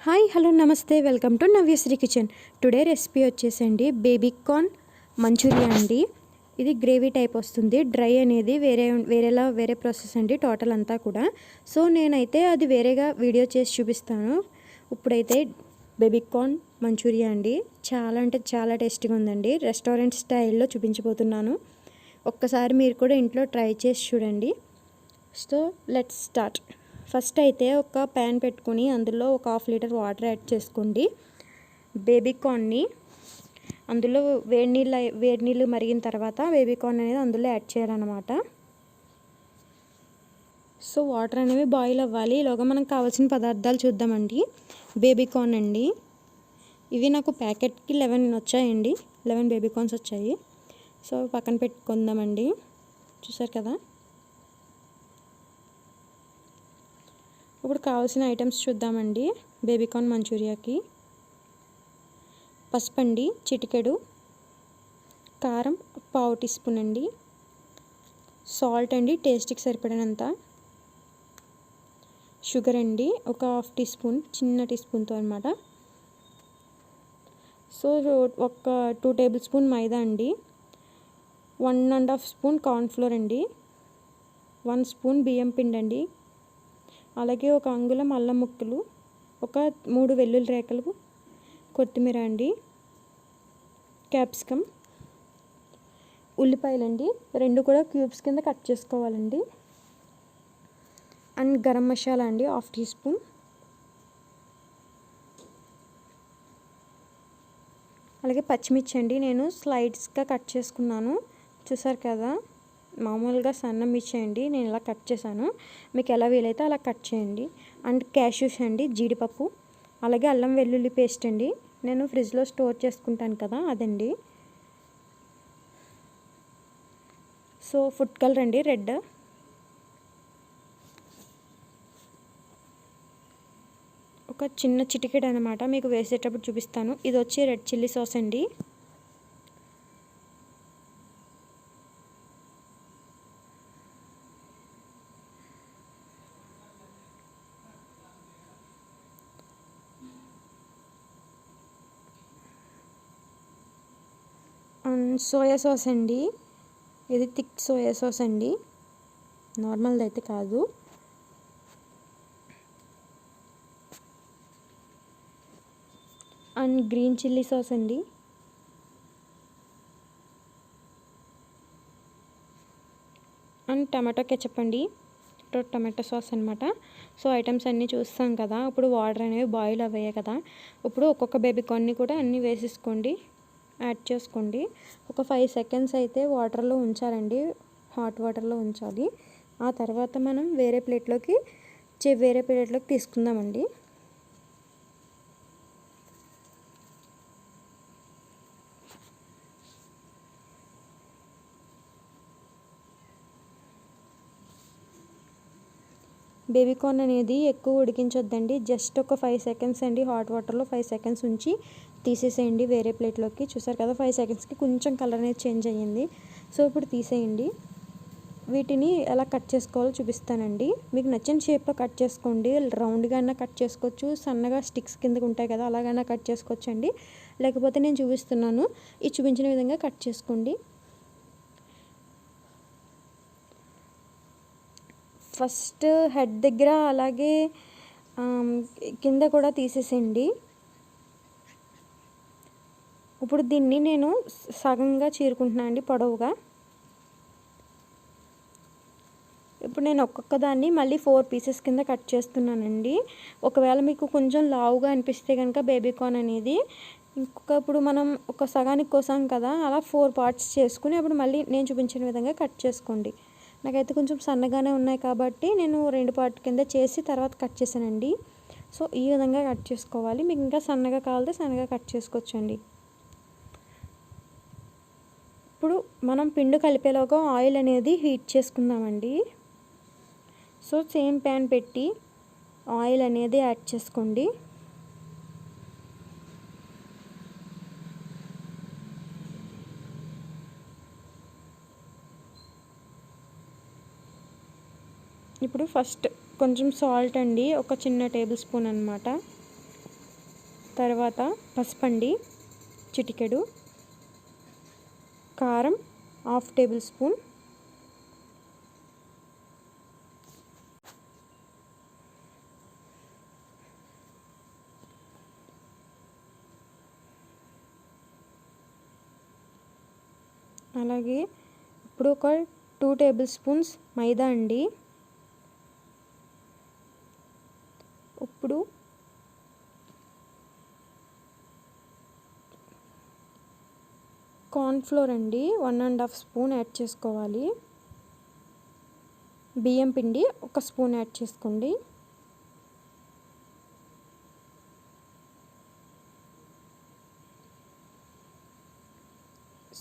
Hi hello నమస్తే welcome to Navyasri kitchen. Today recipe వచ్చేసండి baby corn Manchurian అండి. ఇది గ్రేవీ టైప్ వస్తుంది. డ్రై అనేది వేరే ప్రాసెస్ అండి టోటల్ అంతా కూడా. సో నేనైతే అది వేరేగా వీడియో చేసి చూపిస్తాను. ఇప్పుడైతే బేబీ కార్న్ మంచూరియా అండి చాలా అంటే చాలా టేస్టీగా ఉందండి. రెస్టారెంట్ స్టైల్లో చూపించబోతున్నాను. ఒక్కసారి మీరు కూడా ఇంట్లో ట్రై చేసి చూడండి. So let's start. ఫస్ట్ అయితే ఒక ప్యాన్ పెట్టుకొని అందులో ఒక 1/2 లీటర్ వాటర్ యాడ్ చేసుకోండి. బేబీ కార్న్ని అందులో వేడి నీళ్ళు మరిగిన తర్వాత బేబీ కార్న్ అనేది అందులో యాడ్ చేయాలన్నమాట. సో వాటర్ అనేవి బాయిల్ అవ్వాలి. ఈలోగా మనకు కావాల్సిన పదార్థాలు చూద్దామండి. బేబీ కార్న్ అండి, ఇవి నాకు ప్యాకెట్కి 11 వచ్చాయండి. 11 బేబీ కార్న్స్ వచ్చాయి. సో పక్కన పెట్టుకుందామండి. చూసారు కదా. ఇప్పుడు కావాల్సిన ఐటమ్స్ చూద్దామండి. బేబీ కార్న్ మంచూరియాకి పసుపు అండి చిటికెడు, కారం 1/2 టీ స్పూన్ అండి, సాల్ట్ అండి టేస్ట్కి సరిపడినంత, షుగర్ అండి ఒక 1/2 టీ స్పూన్, చిన్న టీ స్పూన్తో అనమాట. సో ఒక 2 టేబుల్ స్పూన్ మైదా అండి, 1.5 స్పూన్ కార్న్ఫ్లోర్ అండి, 1 స్పూన్ బియ్యం పిండి అండి, అలాగే ఒక అంగుళం అల్లం ముక్కలు, ఒక 3 వెల్లుల్లి రేఖలు, కొత్తిమీర అండి, క్యాప్సికమ్, ఉల్లిపాయలండి 2 కూడా క్యూబ్స్ కింద కట్ చేసుకోవాలండి, అండ్ గరం మసాలా అండి 1/2 టీ స్పూన్, అలాగే పచ్చిమిర్చి అండి నేను స్లైడ్స్గా కట్ చేసుకున్నాను. చూసారు కదా, మామూలుగా సన్నం మిర్చి నేను ఇలా కట్ చేశాను. మీకు ఎలా వీలైతే అలా కట్ చేయండి. అండ్ క్యాష్యూస్ అండి, జీడిపప్పు, అలాగే అల్లం వెల్లుల్లి పేస్ట్ అండి నేను ఫ్రిడ్జ్లో స్టోర్ చేసుకుంటాను కదా అదండి. సో ఫుడ్ కలర్ అండి రెడ్, ఒక చిన్న చిటికెడు అనమాట, మీకు వేసేటప్పుడు చూపిస్తాను. ఇది వచ్చి రెడ్ చిల్లీ సాస్ అండి, సోయా సాస్ అండి, ఇది థిక్ సోయా సాస్ అండి, నార్మల్ది అయితే కాదు. అండ్ గ్రీన్ చిల్లీ సాస్ అండి, అండ్ టమాటో కెచప్ అండి, టమాటో సాస్ అనమాట. సో ఐటమ్స్ అన్నీ చూస్తాం కదా. ఇప్పుడు వాటర్ అనేవి బాయిల్ అవ్వాయి కదా. ఇప్పుడు ఒక్కొక్క బేబీ కార్న్ని కూడా అన్నీ వేసేసుకోండి, యాడ్ చేసుకోండి. ఒక 5 సెకండ్స్ అయితే వాటర్లో ఉంచాలండి, హాట్ వాటర్లో ఉంచాలి. ఆ తర్వాత మనం వేరే ప్లేట్లోకి తీసుకుందామండి. బేబీ కార్న్ అనేది ఎక్కువ ఉడికించొద్దండి, జస్ట్ ఒక 5 సెకండ్స్ అండి. హాట్ వాటర్లో 5 సెకండ్స్ ఉంచి తీసేసేయండి వేరే ప్లేట్లోకి. చూసారు కదా 5 సెకండ్స్కి కొంచెం కలర్ అనేది చేంజ్ అయ్యింది. సో ఇప్పుడు తీసేయండి. వీటిని ఎలా కట్ చేసుకోవాలో చూపిస్తానండి. మీకు నచ్చిన షేప్లో కట్ చేసుకోండి. రౌండ్గా అయినా కట్ చేసుకోవచ్చు, సన్నగా స్టిక్స్ కిందకి ఉంటాయి కదా అలాగైనా కట్ చేసుకోవచ్చు అండి. లేకపోతే నేను చూపిస్తున్నాను, ఈ చూపించిన విధంగా కట్ చేసుకోండి. ఫస్ట్ హెడ్ దగ్గర అలాగే కింద కూడా తీసేసేయండి. ఇప్పుడు దీన్ని నేను సగంగా చీరుకుంటున్నాను అండి పొడవుగా. ఇప్పుడు నేను ఒక్కొక్క దాన్ని మళ్ళీ 4 పీసెస్ కింద కట్ చేస్తున్నానండి. ఒకవేళ మీకు కొంచెం లావుగా అనిపిస్తే కనుక బేబీ కార్న్ అనేది ఇప్పుడు మనం ఒక సగానికి కోసాం కదా, అలా 4 పార్ట్స్ చేసుకుని అప్పుడు మళ్ళీ నేను చూపించిన విధంగా కట్ చేసుకోండి. నాకైతే కొంచెం సన్నగానే ఉన్నాయి కాబట్టి నేను 2 పార్ట్ కింద చేసి తర్వాత కట్ చేశానండి. సో ఈ విధంగా కట్ చేసుకోవాలి. మీకు ఇంకా సన్నగా కావాలంటే సన్నగా కట్ చేసుకోవచ్చండి. ఇప్పుడు మనం పిండి కలిపేలోగా ఆయిల్ అనేది హీట్ చేసుకుందామండి. సో సేమ్ ప్యాన్ పెట్టి ఆయిల్ అనేది యాడ్ చేసుకోండి. ఇప్పుడు ఫస్ట్ కొంచెం సాల్ట్ అండి, ఒక చిన్న టేబుల్ స్పూన్ అనమాట. తర్వాత పసుపండి చిటికెడు, కారం 1/2 టేబుల్ స్పూన్, అలాగే ఇప్పుడు ఒక 2 టేబుల్ స్పూన్స్ మైదా అండి. ఇప్పుడు కార్న్‌ఫ్లోర్ అండి 1½ స్పూన్ యాడ్ చేసుకోవాలి. బియ్యం పిండి 1 స్పూన్ యాడ్ చేసుకోండి.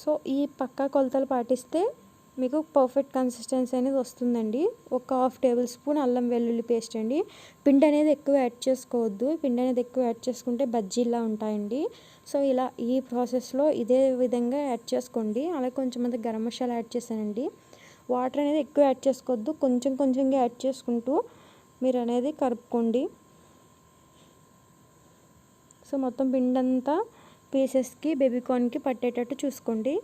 సో ఈ పక్కా కొలతలు పాటిస్తే మీకు పర్ఫెక్ట్ కన్సిస్టెన్సీ అనేది వస్తుందండి. ఒక 1/2 టేబుల్ స్పూన్ అల్లం వెల్లుల్లి పేస్ట్ అండి. పిండి అనేది ఎక్కువ యాడ్ చేసుకోవద్దు. పిండి అనేది ఎక్కువ యాడ్ చేసుకుంటే బజ్జీలా ఉంటాయండి. సో ఇలా ఈ ప్రాసెస్లో ఇదే విధంగా యాడ్ చేసుకోండి. అలాగే కొంచెం అంత గరం మసాలా యాడ్ చేశానండి. వాటర్ అనేది ఎక్కువ యాడ్ చేసుకోవద్దు. కొంచెం కొంచెంగా యాడ్ చేసుకుంటూ మీరు అనేది కలుపుకోండి. సో మొత్తం పిండి అంతా పీసెస్కి బేబీకార్న్కి పట్టేటట్టు చూసుకోండి.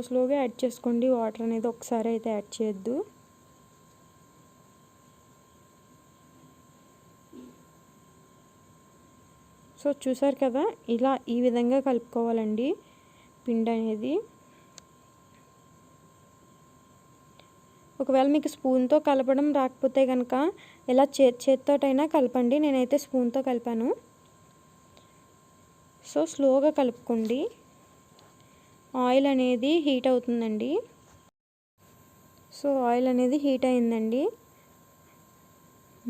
స్లోగా యాడ్ చేసుకోండి. వాటర్ అనేది ఒకసారి అయితే యాడ్ చేయొద్దు. సో చూసారు కదా, ఇలా ఈ విధంగా కలుపుకోవాలండి పిండి అనేది. ఒకవేళ మీకు స్పూన్తో కలపడం రాకపోతే కనుక ఇలా చేత్తోటైనా కలపండి. నేనైతే స్పూన్తో కలిపాను. సో స్లోగా కలుపుకోండి. ఆయిల్ అనేది హీట్ అవుతుందండి. సో ఆయిల్ అనేది హీట్ అయిందండి.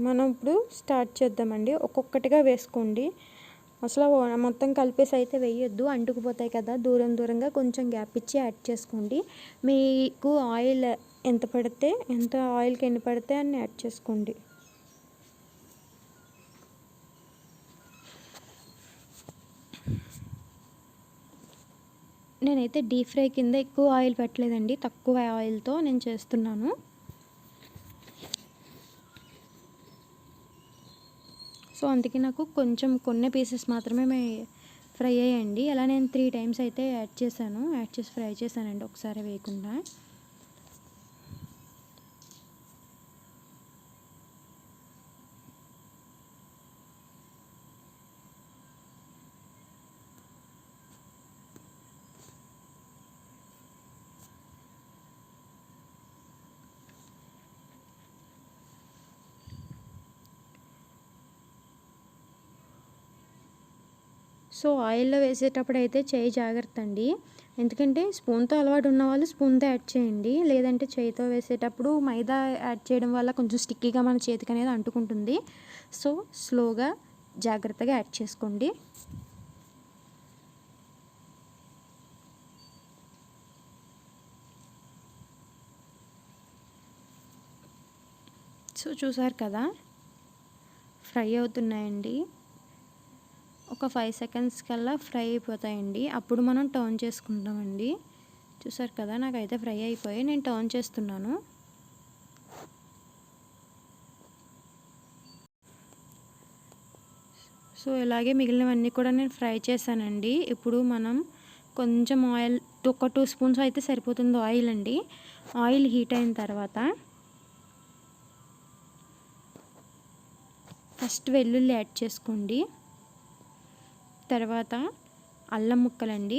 మనం ఇప్పుడు స్టార్ట్ చేద్దామండి. ఒక్కొక్కటిగా వేసుకోండి. అసలు మొత్తం కలిపేసి అయితే వేయొద్దు, అంటుకుపోతాయి కదా. దూరంగా కొంచెం గ్యాప్ ఇచ్చి యాడ్ చేసుకోండి. మీకు ఆయిల్ ఎంత ఆయిల్కి ఎన్ని పడితే అన్ని యాడ్ చేసుకోండి. నేనైతే డీప్ ఫ్రై కింద ఎక్కువ ఆయిల్ పెట్టలేదండి, తక్కువ ఆయిల్తో నేను చేస్తున్నాను. సో అందుకే నాకు కొన్ని పీసెస్ మాత్రమే ఫ్రై అయ్యండి. అలా నేను 3 టైమ్స్ అయితే యాడ్ చేసి ఫ్రై చేశానండి, ఒకసారి వేయకుండా. సో ఆయిల్లో వేసేటప్పుడు అయితే చేయి జాగ్రత్త అండి. ఎందుకంటే స్పూన్తో అలవాటు ఉన్న వాళ్ళు స్పూన్తో యాడ్ చేయండి. లేదంటే చేయితో వేసేటప్పుడు మైదా యాడ్ చేయడం వల్ల కొంచెం స్టిక్కీగా మన చేతికి అనేది అంటుకుంటుంది. సో స్లోగా జాగ్రత్తగా యాడ్ చేసుకోండి. సో చూసారు కదా, ఫ్రై అవుతున్నాయండి. ఒక 5 సెకండ్స్ కల్లా ఫ్రై అయిపోతాయండి. అప్పుడు మనం టర్న్ చేసుకుంటామండి. చూసారు కదా, నాకైతే ఫ్రై అయిపోయి నేను టర్న్ చేస్తున్నాను. సో ఇలాగే మిగిలినవన్నీ కూడా నేను ఫ్రై చేశానండి. ఇప్పుడు మనం కొంచెం ఆయిల్, ఒక 2 స్పూన్స్ అయితే సరిపోతుంది ఆయిల్ అండి. ఆయిల్ హీట్ అయిన తర్వాత ఫస్ట్ వెల్లుల్లి యాడ్ చేసుకోండి. తర్వాత అల్లం ముక్కలండి,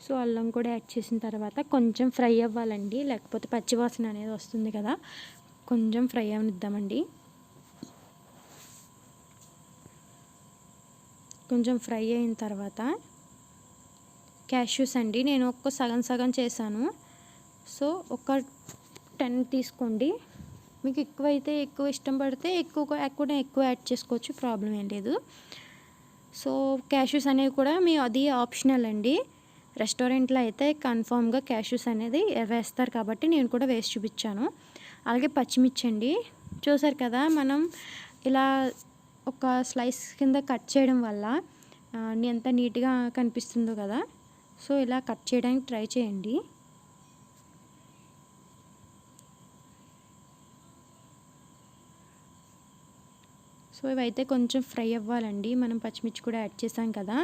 సో అల్లం కూడా యాడ్ చేసిన తర్వాత కొంచెం ఫ్రై అవ్వాలండి, లేకపోతే పచ్చివాసన అనేది వస్తుంది కదా. కొంచెం ఫ్రై అవనిద్దామండి. కొంచెం ఫ్రై అయిన తర్వాత క్యాష్యూస్ అండి, నేను సగం చేశాను. సో ఒక 10 తీసుకోండి. మీకు ఎక్కువ ఇష్టం పడితే ఎక్కువ యాడ్ చేసుకోవచ్చు, ప్రాబ్లం ఏం లేదు. సో క్యాష్యూస్ అనేవి కూడా అది ఆప్షనల్ అండి. రెస్టారెంట్లో అయితే కన్ఫామ్గా క్యాష్యూస్ అనేది వేస్తారు కాబట్టి నేను కూడా వేసి చూపించాను. అలాగే పచ్చిమిర్చి అండి, చూసారు కదా, మనం ఇలా ఒక స్లైస్ కింద కట్ చేయడం వల్ల ఎంత నీట్గా కనిపిస్తుందో కదా. సో ఇలా కట్ చేయడానికి ట్రై చేయండి. సో ఇవైతే కొంచెం ఫ్రై అవ్వాలండి. మనం పచ్చిమిర్చి కూడా యాడ్ చేసాం కదా.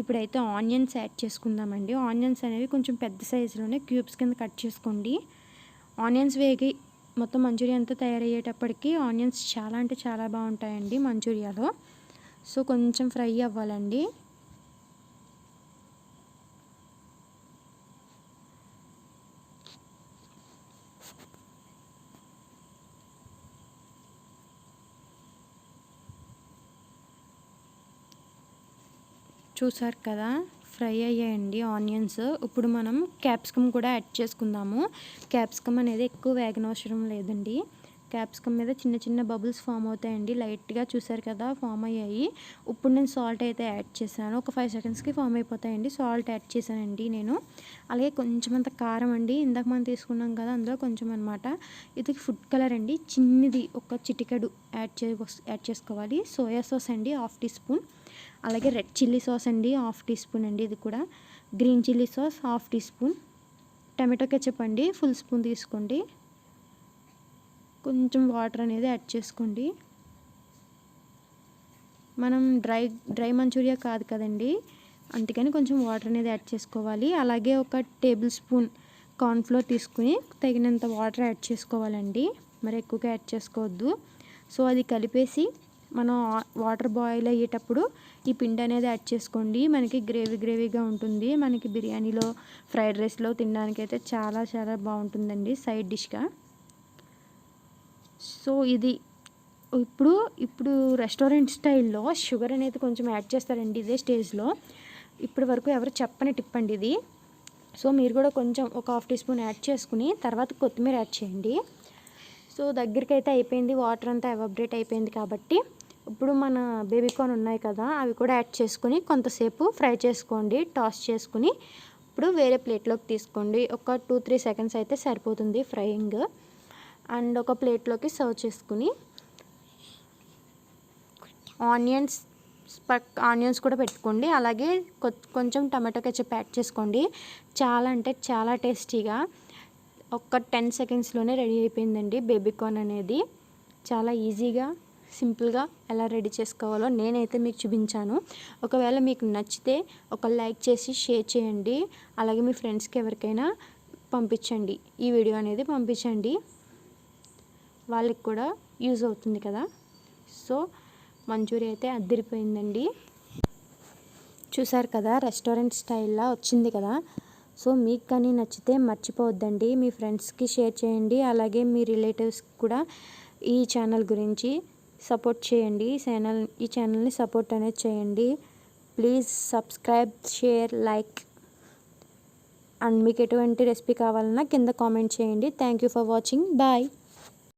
ఇప్పుడైతే ఆనియన్స్ యాడ్ చేసుకుందామండి. ఆనియన్స్ అనేవి కొంచెం పెద్ద సైజులోనే క్యూబ్స్ కింద కట్ చేసుకోండి. ఆనియన్స్ వేగి మొత్తం మంచూరియా అంతా తయారయ్యేటప్పటికి ఆనియన్స్ చాలా అంటే చాలా బాగుంటాయండి మంచూరియాలో. సో కొంచెం ఫ్రై అవ్వాలండి. చూసారు కదా, ఫ్రై అయ్యాయండి ఆనియన్స్. ఇప్పుడు మనం క్యాప్సికమ్ కూడా యాడ్ చేసుకుందాము. క్యాప్సికమ్ అనేది ఎక్కువ వేగనవసరం లేదండి. క్యాప్సికమ్ మీద చిన్న చిన్న బబుల్స్ ఫామ్ అవుతాయండి. లైట్గా చూసారు కదా ఫామ్ అయ్యాయి. ఇప్పుడు నేను సాల్ట్ అయితే యాడ్ చేశాను. ఒక 5 సెకండ్స్కి ఫామ్ అయిపోతాయండి. సాల్ట్ యాడ్ చేశానండి నేను. అలాగే కొంచెం అంత కారం అండి, ఇందాక మనం తీసుకున్నాం కదా అందులో కొంచెం అనమాట. ఇది ఫుడ్ కలర్ అండి, చిన్నది ఒక చిటికెడు యాడ్ చేసుకోవాలి. సోయా సాస్ అండి 1/2 టీ స్పూన్. అలాగే రెడ్ చిల్లీ సాస్ అండి 1/2 టీ స్పూన్ అండి. ఇది కూడా green chilli sauce 1/2 teaspoon. Tomato ketchup అండి ఫుల్ స్పూన్ తీసుకోండి. కొంచెం వాటర్ అనేది యాడ్ చేసుకోండి. మనం డ్రై మంచూరియా కాదు కదండి, అందుకని కొంచెం వాటర్ అనేది యాడ్ చేసుకోవాలి. అలాగే ఒక టేబుల్ స్పూన్ కార్న్ఫ్లోర్ తీసుకుని తగినంత వాటర్ యాడ్ చేసుకోవాలండి. మరి ఎక్కువగా యాడ్ చేసుకోవద్దు. సో అది కలిపేసి మనం వాటర్ బాయిల్ అయ్యేటప్పుడు ఈ పిండి అనేది యాడ్ చేసుకోండి. మనకి గ్రేవీగా ఉంటుంది. మనకి బిర్యానీలో, ఫ్రైడ్ రైస్లో తినడానికి అయితే చాలా చాలా బాగుంటుందండి సైడ్ డిష్గా. సో ఇది ఇప్పుడు రెస్టారెంట్ స్టైల్లో షుగర్ అనేది కొంచెం యాడ్ చేస్తారండి ఇదే స్టేజ్లో. ఇప్పటి వరకు ఎవరు చెప్పని టిప్ అండి ఇది. సో మీరు కూడా కొంచెం ఒక 1/2 టీ స్పూన్ యాడ్ చేసుకుని తర్వాత కొత్తిమీర యాడ్ చేయండి. సో దగ్గరికి అయితే అయిపోయింది, వాటర్ అంతా ఎవాపరేట్ అయిపోయింది కాబట్టి ఇప్పుడు మన బేబీకార్న్ ఉన్నాయి కదా అవి కూడా యాడ్ చేసుకుని కొంతసేపు ఫ్రై చేసుకోండి. టాస్ చేసుకుని ఇప్పుడు వేరే ప్లేట్లోకి తీసుకోండి. ఒక 2-3 సెకండ్స్ అయితే సరిపోతుంది ఫ్రైయింగ్. అండ్ ఒక ప్లేట్లోకి సర్వ్ చేసుకుని ఆనియన్స్ కూడా పెట్టుకోండి. అలాగే కొంచెం టమాటో కెచప్ యాడ్ చేసుకోండి. చాలా అంటే చాలా టేస్టీగా ఒక 10 సెకండ్స్లోనే రెడీ అయిపోయిందండి బేబీకార్న్ అనేది. చాలా ఈజీగా సింపుల్గా ఎలా రెడీ చేసుకోవాలో నేనైతే మీకు చూపించాను. ఒకవేళ మీకు నచ్చితే ఒక లైక్ చేసి షేర్ చేయండి. అలాగే మీ ఫ్రెండ్స్కి ఎవరికైనా పంపించండి, ఈ వీడియో అనేది పంపించండి, వాళ్ళకి కూడా యూజ్ అవుతుంది కదా. సో మంచూరియా అయితే అదిరిపోయిందండి. చూసారు కదా రెస్టారెంట్ స్టైల్లో వచ్చింది కదా. సో మీకు కానీ నచ్చితే మర్చిపోవద్దండి, మీ ఫ్రెండ్స్కి షేర్ చేయండి. అలాగే మీ రిలేటివ్స్కి కూడా ఈ ఛానల్ గురించి సపోర్ట్ చేయండి. ఈ ఛానల్ని సపోర్ట్ అనేది చేయండి. Please subscribe, share, like. And మీకు ఎటువంటి రెసిపీ కావాలన్నా కింద కామెంట్ చేయండి. Thank you for watching. Bye.